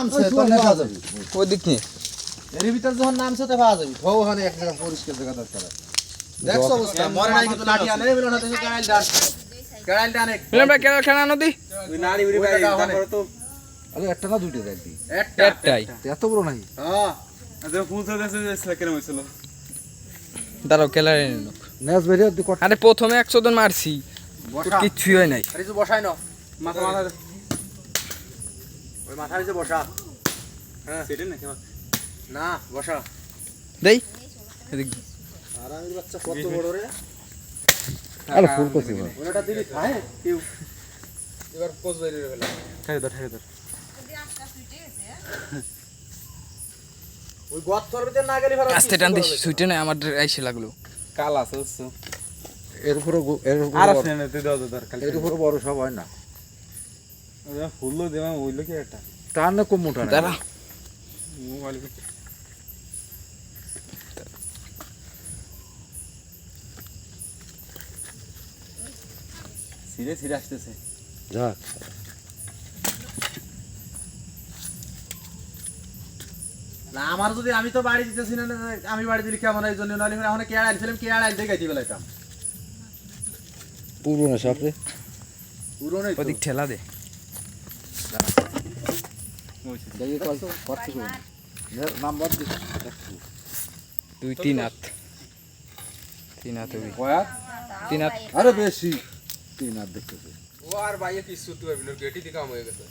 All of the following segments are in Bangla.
নামছে তো দেখা যাবে ওই দিক নিয়ে এর ভিতর যখন নামছে তো পাওয়া যাবে ভৌ ওখানে এক জায়গা পরিষ্কার জায়গা দরকার দেখছো অবস্থা মরে নাই কিন্তু লাঠি আনে মিলন হাতে কেড়াইল ডানে মিলন ভাই কেন খেলা নদী ওই নাড়ি উড়ি ভাই তারপরে তো আরে একটা না দুইটা দেখবি একটাই এত বড় নাই হ্যাঁ আজ ফুল সাথে কেন হইছিল দাঁড়াও খেলা লোক নেস বেরিয়ে তুই কত আরে প্রথমে 100 জন মারছি বসা কিচ্ছুই হয় নাই আরে তুই বসাই নাও মাথা ওই মাথার নিচে বসা হ্যাঁ সেটা না কেমন না বসা দেই এদিক আর আমি বাচ্চা কত বড় রে আরে ফুল কইছি ওটা দিবি খায় কেউ এবার পোজ বেরিয়ে গেল ঠেকে ধর ওই গর্তর ভিতর না গেলি ফেরা আস্তে টান দিস সুইটে না আমার আইসে লাগলো কাল আছে বুঝছো এর উপরে আর আছে না তুই দাও ধর কাল এর উপরে বড় সব হয় না ফুল দেবা হইলো কি এটা তার না কম মোটা না দাঁড়া মোবাইল সিরে আসতেছে যাক না আমার যদি আমি তো বাড়ি দিতেছি না আমি বাড়ি দিলে কেমন এই জন্য নালি এখন কে আইল ফিল্ম কে আইল দেখে দিবে লাইতাম পুরো না সব রে পুরো নাই ওদিক ঠেলা দে দেখি কত কত নাম্বার দিস 2 3 হাত 3 হাত ওই কয়া 3 হাত আরে বেশি তিন আর দেখতেছে ও আর বাইরে কি সুত পারবি না গেটি দিকে কাম হয়ে গেছে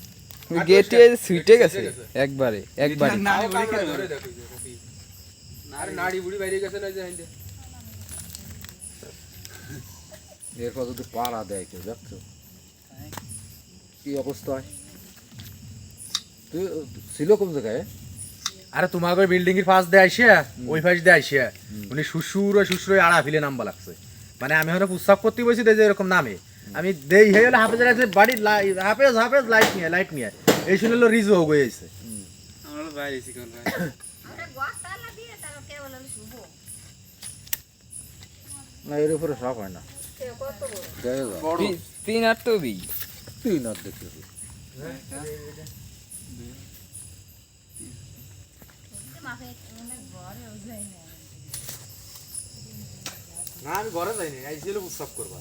গেটে সুইটে গেছে একবারে নাড়ি বুড়ি করে ধরে দেখো আরে নাড়ি বুড়ি বাইরে গেছে না যে হাইন্দে এরপর যদি পাড়া দেয় কেউ দেখছো কি অবস্থা হয় তুই ছিল কোন জায়গায় আরে তোমাকে বিল্ডিং এর পাশ দিয়ে আইসে ওই পাশ দিয়ে আইসে উনি শ্বশুর আড়া ফিলে নাম্বার লাগছে মানে আমি হয়তো প্রস্তাব করতে বসি যে এরকম নামে আমি দেই হয়ে গেলে হাফেজের কাছে বাড়ির হাফেজ লাইট নিয়ে এই শুনলো রিজু হয়ে গেছে আমরা বাইরে এসে কোন ভাই না এর উপরে সব হয় না গায়ে যাও। 3 হাত তো বি তিন আর দেখতেছি না আমি ঘরে যাইনি আইছিল প্রস্তাব করবা